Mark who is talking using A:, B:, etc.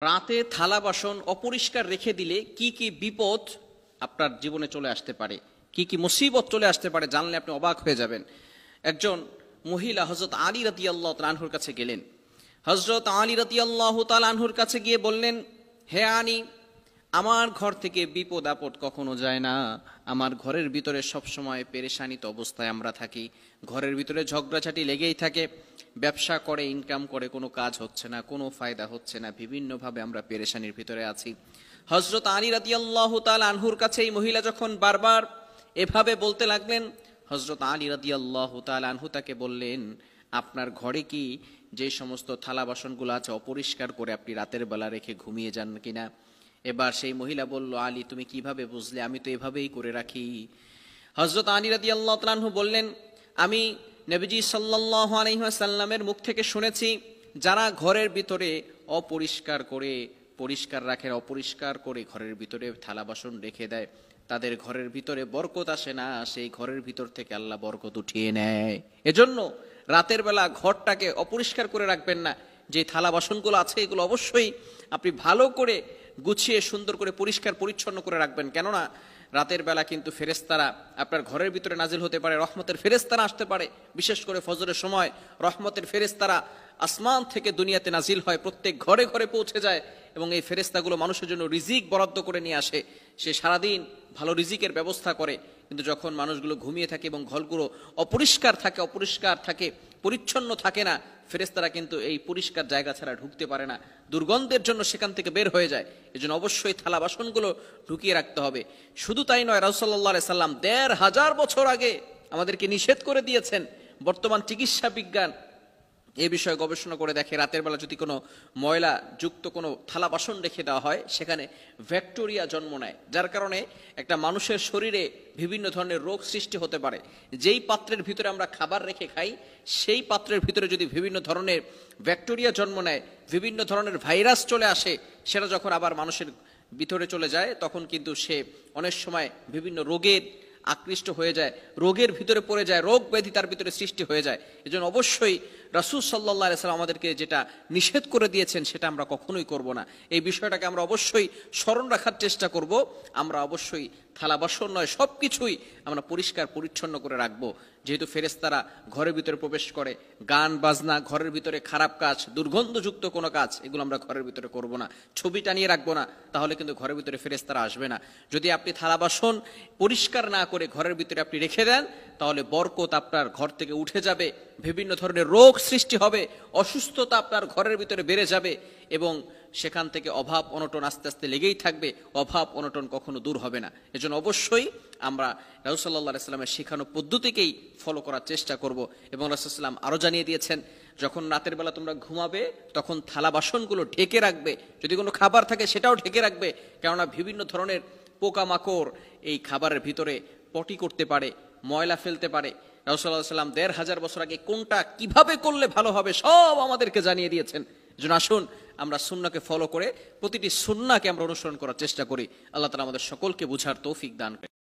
A: রাতে থালা বাসন অপরিষ্কার রেখে দিলে কি কি বিপদ আপনার জীবনে চলে আসতে পারে, কি কি মুসিবত চলে আসতে পারে জানলে আপনি অবাক হয়ে যাবেন। একজন মহিলা হযরত আলী রাদিয়াল্লাহু তাআলা আনহুর কাছে গেলেন। হযরত আলী রাদিয়াল্লাহু তাআলা আনহুর কাছে গিয়ে বললেন, হে আলী, আমার ঘর থেকে বিপদ আপদ কখনো যায় না। আমার ঘরের ভিতরে সবসময় পেরেশানিত অবস্থায় আমরা থাকি। ঘরের ভিতরে ঝগড়াঝাটি লেগেই থাকে। ব্যবসা করে, ইনকাম করে, কোনো কাজ হচ্ছে না, কোনো ফায়দা হচ্ছে না, বিভিন্নভাবে আমরা পেরেশানির ভিতরে আছি। হযরত আলী রাদিয়াল্লাহু তাআলা আনহুর কাছে এই মহিলা যখন বারবার এভাবে বলতে লাগলেন, হযরত আলী রাদিয়াল্লাহু তাআলা আনহু তাকে বললেন, আপনার ঘরে কি যে সমস্ত থালা বাসনগুলো আছে অপরিষ্কার করে আপনি রাতের বেলা রেখে ঘুমিয়ে যান কিনা? এবার সেই মহিলা বলল, আলী তুমি কিভাবে বুঝলে? আমি তো এভাবেই করে রাখি। হযরত আলী রাদিয়াল্লাহু তাআলা আনহু বললেন, আমি নবীজি সাল্লাল্লাহু আলাইহি ওয়াসাল্লামের মুখ থেকে শুনেছি, যারা ঘরের ভিতরে অপরিষ্কার করে পরিষ্কার রাখে, অপরিষ্কার করে ঘরের ভিতরে থালা বাসন রেখে দেয়, তাদের ঘরের ভিতরে বরকত আসে না, সেই ঘরের ভিতর থেকে আল্লাহ বরকত উঠিয়ে নেয়। এজন্য রাতের বেলা ঘরটাকে অপরিষ্কার করে রাখবেন না। যে থালা বাসনগুলো আছে এগুলো অবশ্যই আপনি ভালো করে গুছিয়ে সুন্দর করে পরিষ্কার পরিচ্ছন্ন করে রাখবেন। কেননা রাতের বেলা কিন্তু ফেরেশতারা আপনার ঘরের ভিতরে নাজিল হতে পারে, রহমতের ফেরেশতারা আসতে পারে। বিশেষ করে ফজরের সময় রহমতের ফেরেশতারা আসমান থেকে দুনিয়াতে নাজিল হয়, প্রত্যেক ঘরে ঘরে পৌঁছে যায় এবং এই ফেরেশতাগুলো মানুষের জন্য রিজিক বরাদ্দ করে নিয়ে আসে। সে সারাদিন ভালো রিজিকের ব্যবস্থা করে, কিন্তু যখন মানুষগুলো ঘুমিয়ে থাকে এবং ঘরগুলো অপরিষ্কার থাকে, পরিচ্ছন্ন থাকে না, ফেরেশতারা কিন্তু এই পরিষ্কার জায়গা ছাড়া ঢুকতে পারে না, দুর্গন্ধের জন্য সেখান থেকে বের হয়ে যায়। এজন্য অবশ্যই থালা বাসনগুলো ঢুকিয়ে রাখতে হবে। শুধু তাই নয়, রাসূলুল্লাহ সাল্লাল্লাহু আলাইহি সাল্লাম ১৫০০ বছর আগে আমাদেরকে নিষেধ করে দিয়েছেন। বর্তমান চিকিৎসা বিজ্ঞান এই বিষয়ে গবেষণা করে দেখে, রাতের বেলা যদি কোনো ময়লা যুক্ত কোনো থালা বাসন রেখে দেওয়া হয়, সেখানে ব্যাকটেরিয়া জন্ম নেয়, যার কারণে একটা মানুষের শরীরে বিভিন্ন ধরনের রোগ সৃষ্টি হতে পারে। যেই পাত্রের ভিতরে আমরা খাবার রেখে খাই, সেই পাত্রের ভিতরে যদি বিভিন্ন ধরনের ব্যাকটেরিয়া জন্ম নেয়, বিভিন্ন ধরনের ভাইরাস চলে আসে, সেটা যখন আবার মানুষের ভিতরে চলে যায়, তখন কিন্তু সে অনেক সময় বিভিন্ন রোগের আকৃষ্ট হয়ে যায়, রোগের ভিতরে পড়ে যায়, রোগ ব্যাধি তার ভিতরে সৃষ্টি হয়ে যায়। এজন্য অবশ্যই রাসূল সাল্লাল্লাহু আলাইহি ওয়াসাল্লাম আমাদেরকে যেটা নিষেধ করে দিয়েছেন সেটা আমরা কখনোই করব না। এই বিষয়টাকে আমরা অবশ্যই স্মরণ রাখার চেষ্টা করব। আমরা অবশ্যই থালা বাসন নয়, সব কিছুই আমরা পরিষ্কার পরিচ্ছন্ন করে রাখবো। যেহেতু ফেরেশতারা ঘরের ভিতরে প্রবেশ করে, গান বাজনা, ঘরের ভিতরে খারাপ কাজ, দুর্গন্ধযুক্ত কোনো কাজ, এগুলো আমরা ঘরের ভিতরে করব না। ছবি টানিয়ে রাখবো না, তাহলে কিন্তু ঘরের ভিতরে ফেরেশতারা আসবে না। যদি আপনি থালা বাসন পরিষ্কার না করে ঘরের ভিতরে আপনি রেখে দেন, তাহলে বরকত আপনার ঘর থেকে উঠে যাবে, বিভিন্ন ধরনের রোগ সৃষ্টি হবে, অসুস্থতা আপনার ঘরের ভিতরে বেড়ে যাবে এবং সেখান থেকে অভাব অনটন আস্তে আস্তে লেগেই থাকবে। অভাব অনটন কখনো দূর হবে না। এজন্য অবশ্যই আমরা রাসূল সাল্লাল্লাহু আলাইহি ওয়াসাল্লামের শেখানো পদ্ধতিকেই ফলো করার চেষ্টা করব। এবং রাসূল সাল্লাম আরও জানিয়ে দিয়েছেন, যখন রাতের বেলা তোমরা ঘুমাবে তখন থালা বাসনগুলো ঢেকে রাখবে, যদি কোনো খাবার থাকে সেটাও ঢেকে রাখবে। কেননা বিভিন্ন ধরনের পোকামাকড় এই খাবারের ভিতরে পটি করতে পারে, ময়লা ফেলতে পারে। রাসূল সাল্লাল্লাহু আলাইহি ওয়াসাল্লাম ১৫০০ বছর আগে কোনটা কিভাবে করলে ভালো হবে সব আমাদেরকে জানিয়ে দিয়েছেন। এজন্য আসুন আমরা সুন্নাহকে ফলো করে প্রতিটি সুন্নাহকে আমরা অনুসরণ করার চেষ্টা করি। আল্লাহ তাআলা আমাদের সকলকে বুঝার তৌফিক দান করেন।